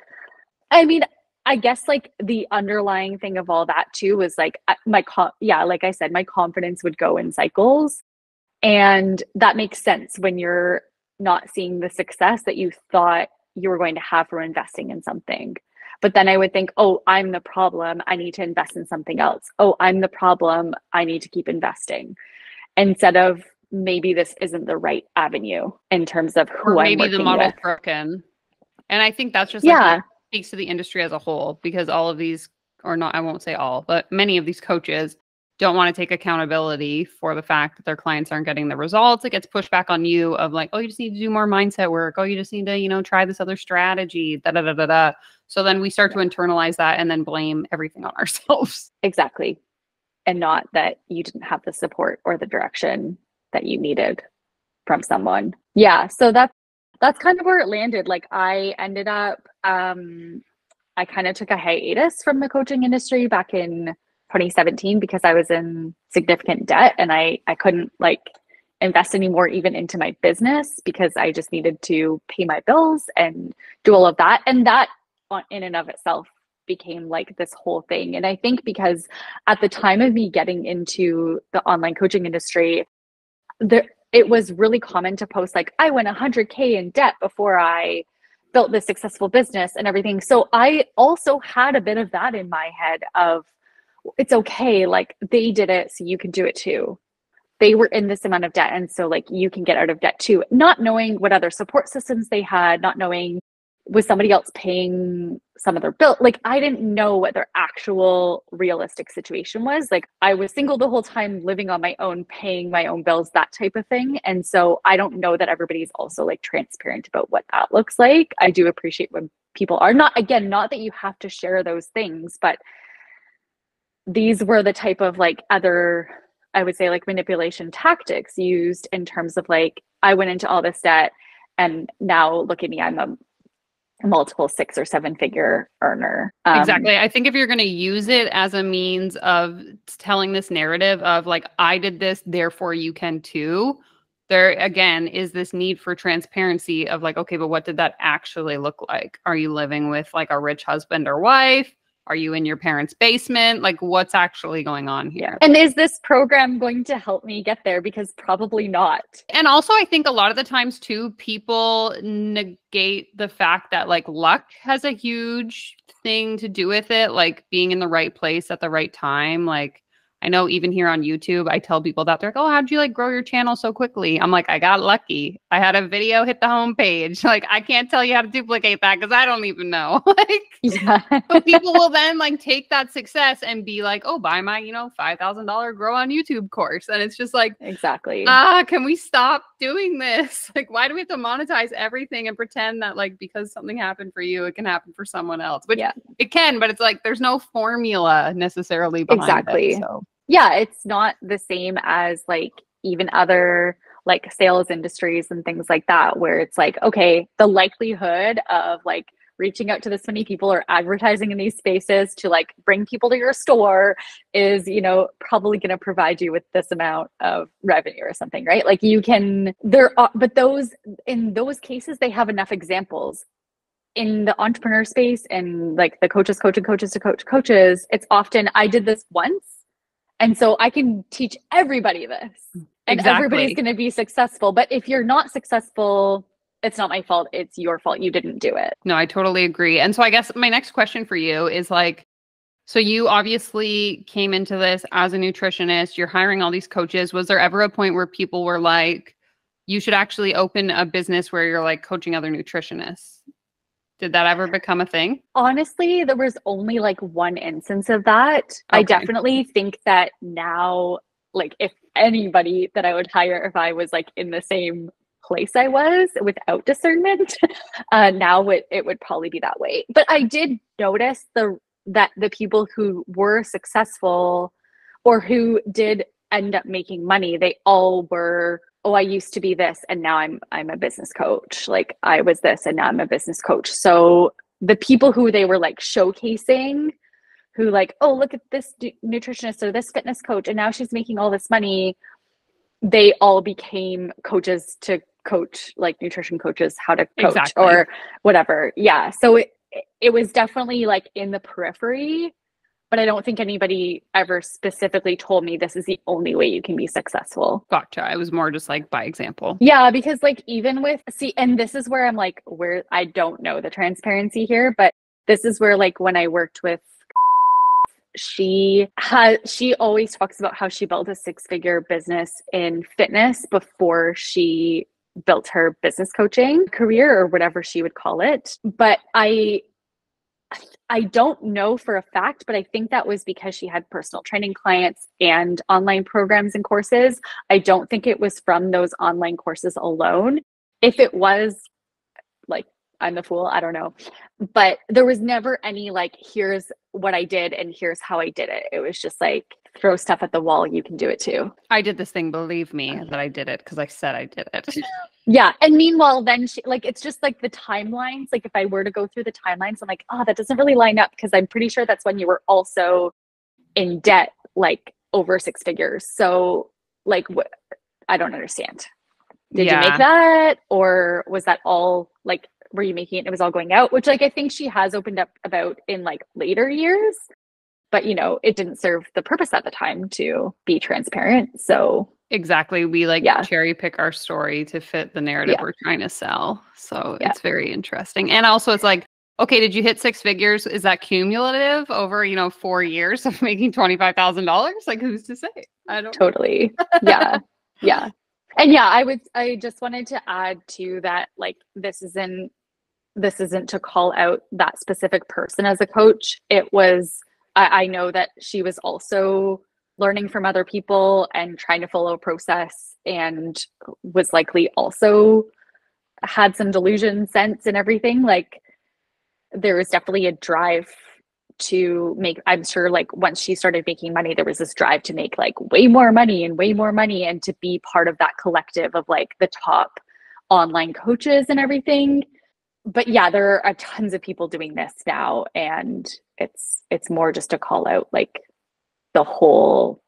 I mean, I guess like the underlying thing of all that too was like like I said, my confidence would go in cycles. And that makes sense when you're not seeing the success that you thought you were going to have from investing in something. But then I would think, oh, I'm the problem. I need to invest in something else. Oh, I'm the problem. I need to keep investing. Instead of maybe this isn't the right avenue in terms of who or I'm maybe working the model's with. broken. And I think that's just Yeah. speaks to the industry as a whole, because all of these, or not, I won't say all, but many of these coaches don't want to take accountability for the fact that their clients aren't getting the results. It gets pushed back on you of like, oh, you just need to do more mindset work. Oh, you just need to, try this other strategy, da da da da da. So then we start to internalize that and then blame everything on ourselves. Exactly. And not that you didn't have the support or the direction that you needed from someone. Yeah. So that's kind of where it landed. Like I ended up, I kind of took a hiatus from the coaching industry back in 2017 because I was in significant debt and I couldn't like invest anymore even into my business because I just needed to pay my bills and do all of that. And that in and of itself became like this whole thing. And I think because at the time of me getting into the online coaching industry, it was really common to post like, I went 100K in debt before I built this successful business and everything. So I also had a bit of that in my head of, it's okay, like they did it, so you can do it too. They were in this amount of debt, and so like you can get out of debt too. Not knowing what other support systems they had, not knowing was somebody else paying some of their bill. Like I didn't know what their actual realistic situation was. Like I was single the whole time, living on my own, paying my own bills, that type of thing. And so I don't know that everybody's also like transparent about what that looks like. I do appreciate when people are not that you have to share those things, but these were the type of like other, I would say like manipulation tactics used in terms of like, I went into all this debt and now look at me, I'm a multiple 6 or 7 figure earner. Exactly. I think if you're going to use it as a means of telling this narrative of like, I did this, therefore you can too, there again is this need for transparency of like, okay, but what did that actually look like? Are you living with like a rich husband or wife? Are you in your parents' basement? Like what's actually going on here? And is this program going to help me get there? Because probably not. And also I think a lot of the times too, people negate the fact that like luck has a huge thing to do with it. Like being in the right place at the right time. Like I know even here on YouTube, I tell people that they're like, oh, how'd you like grow your channel so quickly? I'm like, I got lucky. I had a video hit the homepage. Like, I can't tell you how to duplicate that because I don't even know. Like, yeah. but people will then like take that success and be like, oh, buy my, $5,000 grow on YouTube course. And it's just like, exactly. Can we stop doing this? Like, why do we have to monetize everything and pretend that like, because something happened for you, it can happen for someone else, which it can, but it's like, there's no formula necessarily behind it. So. Yeah, it's not the same as like even other like sales industries and things like that, where it's like, okay, the likelihood of like reaching out to this many people or advertising in these spaces to like bring people to your store is, probably going to provide you with this amount of revenue or something, right? Like you can, but in those cases, they have enough examples. In the entrepreneur space and like the coaches to coaches, it's often, I did this once. And so I can teach everybody this and everybody's going to be successful. But if you're not successful, it's not my fault. It's your fault. You didn't do it. No, I totally agree. And so I guess my next question for you is like, so you obviously came into this as a nutritionist, you're hiring all these coaches. Was there ever a point where people were like, you should actually open a business where you're like coaching other nutritionists? Did that ever become a thing? Honestly, there was only like one instance of that. Okay. I definitely think that now, like if anybody that I would hire, if I was like in the same place I was without discernment, now it would probably be that way. But I did notice that the people who were successful or who did end up making money, they all were oh, I used to be this and now I'm a business coach. Like I was this and now I'm a business coach. So the people who they were like showcasing, who like, oh, look at this nutritionist or this fitness coach, and now she's making all this money, they all became coaches to coach, like nutrition coaches, how to coach. Exactly. Or whatever. Yeah. So it was definitely like in the periphery, but I don't think anybody ever specifically told me this is the only way you can be successful. Gotcha. It was more just like by example. Yeah, because like even with, see, and this is where I'm like, where I don't know the transparency here, but this is where like when I worked with, she always talks about how she built a 6-figure business in fitness before she built her business coaching career or whatever she would call it. But I don't know for a fact, but I think that was because she had personal training clients and online programs and courses. I don't think it was from those online courses alone. If it was, like, I'm the fool, I don't know. But there was never any like, here's what I did and here's how I did it. It was just like, throw stuff at the wall, you can do it too. I did this thing, believe me, that I did it because I said I did it. Yeah. And meanwhile, then she, like, it's just like the timelines. Like if I were to go through the timelines, I'm like, oh, that doesn't really line up, because I'm pretty sure that's when you were also in debt, like over 6 figures. So like, what? I don't understand. Did you make that? Or was that all like, were you making it? It was all going out, which like, I think she has opened up about in like later years, but you know, it didn't serve the purpose at the time to be transparent. So exactly. We like cherry pick our story to fit the narrative we're trying to sell. So it's very interesting. And also it's like, okay, did you hit 6 figures? Is that cumulative over, you know, 4 years of making $25,000? Like who's to say? I don't totally. Yeah. Yeah. And yeah, I just wanted to add to that, like, this isn't to call out that specific person as a coach. It was, I know that she was also learning from other people and trying to follow a process, and was likely also had some delusion sense and everything. Like there was definitely a drive to make, I'm sure like once she started making money, there was this drive to make like way more money and to be part of that collective of like the top online coaches and everything. But yeah, there are tons of people doing this now, and it's more just to call out like the whole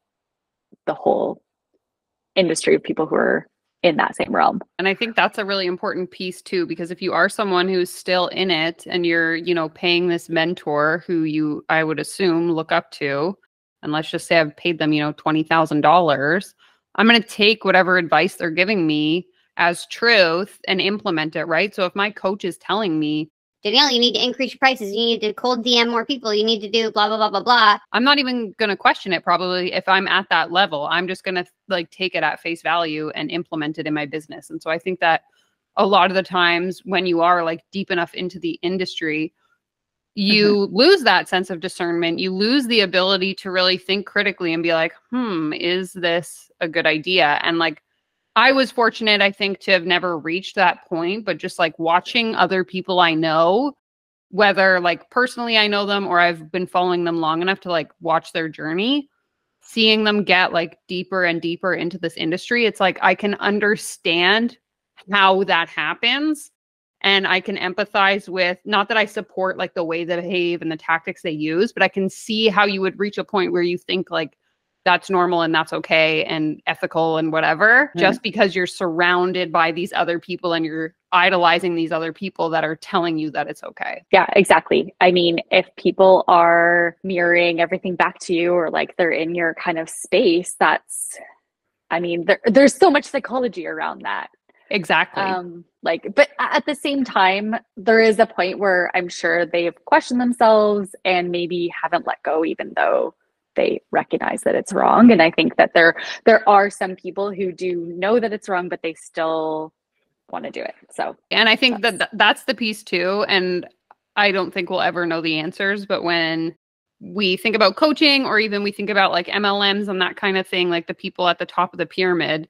industry of people who are in that same realm. And I think that's a really important piece too, because if you are someone who's still in it and you're, you know, paying this mentor who you, I would assume, look up to, and let's just say I've paid them, you know, $20,000, I'm going to take whatever advice they're giving me as truth and implement it, right? So if my coach is telling me, Danielle, you need to increase your prices, you need to cold DM more people, you need to do blah, blah, blah, blah, blah. I'm not even going to question it probably if I'm at that level. I'm just going to like take it at face value and implement it in my business. And so I think that a lot of the times when you are like deep enough into the industry, you lose that sense of discernment. You lose the ability to really think critically and be like, is this a good idea? And like, I was fortunate, I think, to have never reached that point, but just like watching other people I know, whether like personally I know them or I've been following them long enough to like watch their journey, seeing them get like deeper and deeper into this industry, it's like I can understand how that happens. And I can empathize with, not that I support like the way they behave and the tactics they use, but I can see how you would reach a point where you think like, that's normal and that's okay and ethical and whatever, just because you're surrounded by these other people and you're idolizing these other people that are telling you that it's okay. Yeah, exactly. I mean, if people are mirroring everything back to you, or like they're in your kind of space, that's, I mean, there's so much psychology around that. Exactly. But at the same time, there is a point where I'm sure they've questioned themselves and maybe haven't let go, even though they recognize that it's wrong. And I think that there are some people who do know that it's wrong, but they still want to do it. So, and I think that's the piece too. And I don't think we'll ever know the answers, but when we think about coaching, or even we think about like MLMs and that kind of thing, like the people at the top of the pyramid,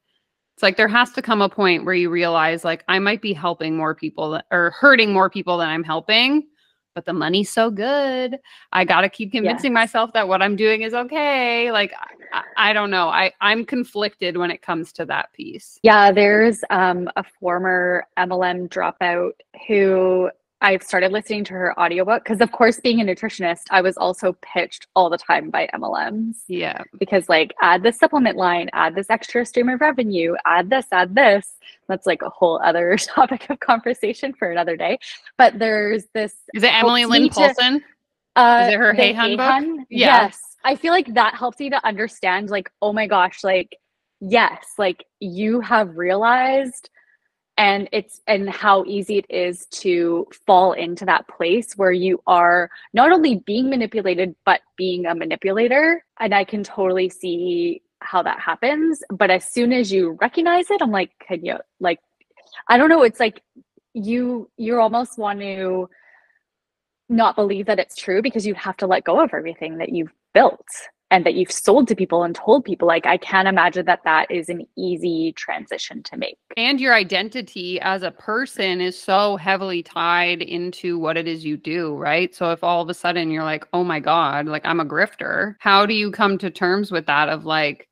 it's like there has to come a point where you realize like I might be helping more people or hurting more people than I'm helping, but the money's so good. I got to keep convincing myself that what I'm doing is okay. Like, I don't know. I'm conflicted when it comes to that piece. Yeah, there's a former MLM dropout who I've started listening to her audiobook because, of course, being a nutritionist, I was also pitched all the time by MLMs. Yeah. Because like, add this supplement line, add this extra stream of revenue, add this, add this. That's like a whole other topic of conversation for another day. But there's this. Is it Emily Lynn Paulson? Is it her Hey Hun book? Yeah. Yes. I feel like that helps me to understand, like, oh my gosh, like, yes, like you have realized and how easy it is to fall into that place where you are not only being manipulated, but being a manipulator. And I can totally see how that happens. But as soon as you recognize it, I'm like, can you, like, I don't know. It's like you almost want to not believe that it's true because you have to let go of everything that you've built and that you've sold to people and told people. Like, I can't imagine that is an easy transition to make. And your identity as a person is so heavily tied into what it is you do, right? So if all of a sudden you're like, oh my God, like I'm a grifter, how do you come to terms with that of like,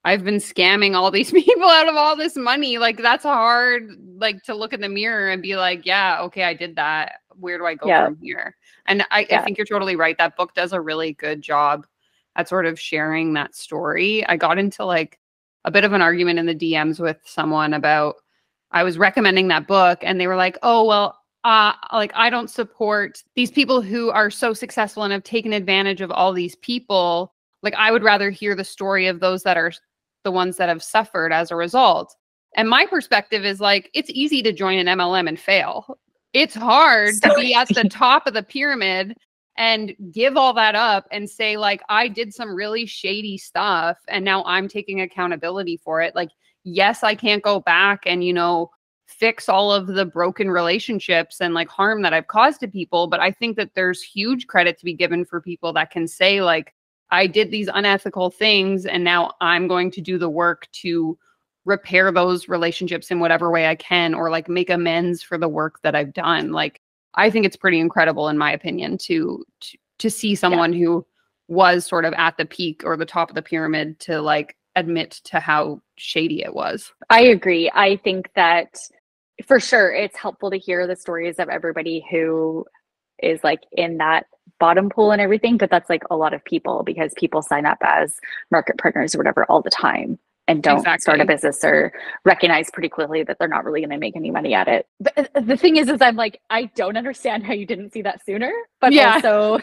I've been scamming all these people out of all this money? Like, that's hard, like, to look in the mirror and be like, yeah, okay, I did that. Where do I go from here? And I think you're totally right. That book does a really good job at sort of sharing that story. I got into like a bit of an argument in the DMs with someone about, I was recommending that book and they were like, oh, well, like I don't support these people who are so successful and have taken advantage of all these people. Like, I would rather hear the story of those that are the ones that have suffered as a result. And my perspective is like, it's easy to join an MLM and fail. It's hard to be at the top of the pyramid and give all that up and say, like, I did some really shady stuff and now I'm taking accountability for it. Like, yes, I can't go back and, you know, fix all of the broken relationships and like harm that I've caused to people. But I think that there's huge credit to be given for people that can say, like, I did these unethical things and now I'm going to do the work to repair those relationships in whatever way I can, or like make amends for the work that I've done. Like, I think it's pretty incredible, in my opinion, to see someone who was sort of at the peak or the top of the pyramid to like admit to how shady it was. I agree. I think that for sure it's helpful to hear the stories of everybody who is like in that bottom pool and everything, but that's like a lot of people because people sign up as market partners or whatever all the time and don't start a business or recognize pretty quickly that they're not really going to make any money at it. But the thing is I'm like, I don't understand how you didn't see that sooner, but also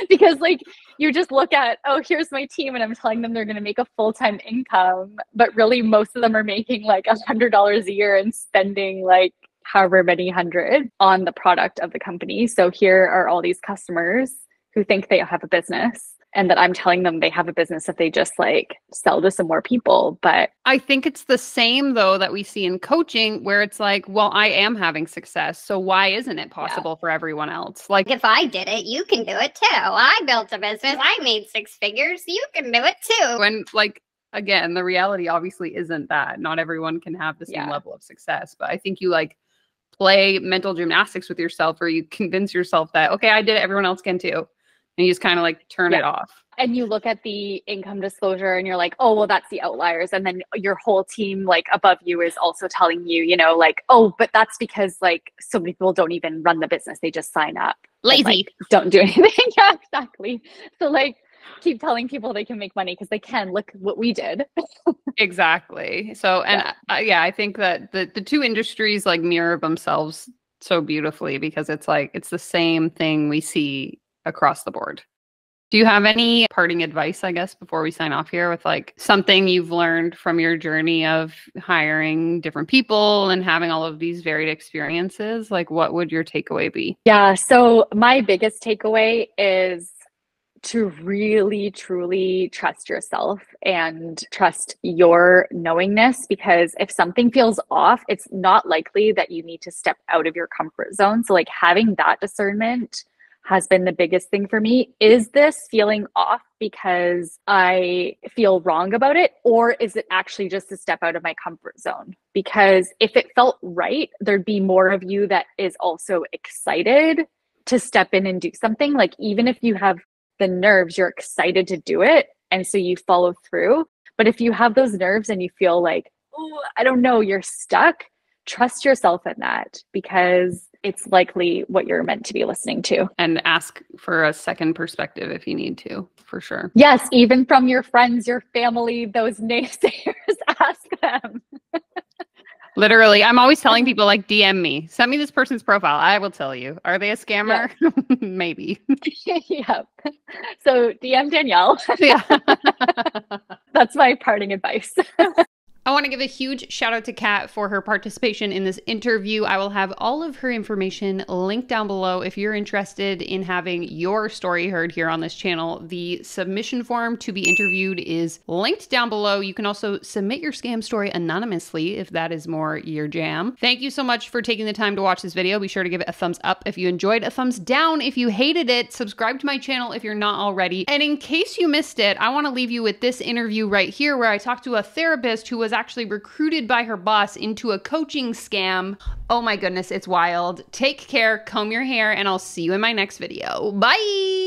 because like you just look at, oh, here's my team and I'm telling them they're going to make a full-time income, but really most of them are making like $100 a year and spending like however many hundred on the product of the company. So here are all these customers who think they have a business and that I'm telling them they have a business if they just like sell to some more people. But I think it's the same though that we see in coaching where it's like, well, I am having success. So why isn't it possible for everyone else? Like, if I did it, you can do it too. I built a business. I made 6 figures. You can do it too. And like, again, the reality obviously isn't that. Not everyone can have the same level of success. But I think you like play mental gymnastics with yourself or you convince yourself that, okay, I did it, everyone else can too. And you just kind of like turn it off. And you look at the income disclosure and you're like, oh, well, that's the outliers. And then your whole team like above you is also telling you, you know, like, oh, but that's because like so many people don't even run the business. They just sign up. Lazy. And, like, don't do anything. Yeah, exactly. So like keep telling people they can make money because they can. Look what we did. Exactly. So, and I think that the two industries like mirror themselves so beautifully because it's like, it's the same thing we see across the board. Do you have any parting advice, I guess, before we sign off here with like something you've learned from your journey of hiring different people and having all of these varied experiences? Like, what would your takeaway be? Yeah. So my biggest takeaway is to really, truly trust yourself and trust your knowingness, because if something feels off, it's not likely that you need to step out of your comfort zone. So like having that discernment has been the biggest thing for me. Is this feeling off because I feel wrong about it? Or is it actually just a step out of my comfort zone? Because if it felt right, there'd be more of you that is also excited to step in and do something. Like, even if you have the nerves, you're excited to do it. And so you follow through. But if you have those nerves and you feel like, oh, I don't know, you're stuck, trust yourself in that, because it's likely what you're meant to be listening to. And ask for a second perspective if you need to, for sure. Yes, even from your friends, your family, those naysayers, ask them. Literally, I'm always telling people, like, DM me, send me this person's profile. I will tell you. Are they a scammer? Yeah. Maybe. Yep. So DM Danielle. Yeah. That's my parting advice. I want to give a huge shout out to Kat for her participation in this interview. I will have all of her information linked down below if you're interested in having your story heard here on this channel. The submission form to be interviewed is linked down below. You can also submit your scam story anonymously if that is more your jam. Thank you so much for taking the time to watch this video. Be sure to give it a thumbs up if you enjoyed, a thumbs down if you hated it. Subscribe to my channel if you're not already. And in case you missed it, I want to leave you with this interview right here where I talked to a therapist who was actually recruited by her boss into a coaching scam. Oh my goodness, it's wild. Take care, comb your hair, and I'll see you in my next video. Bye!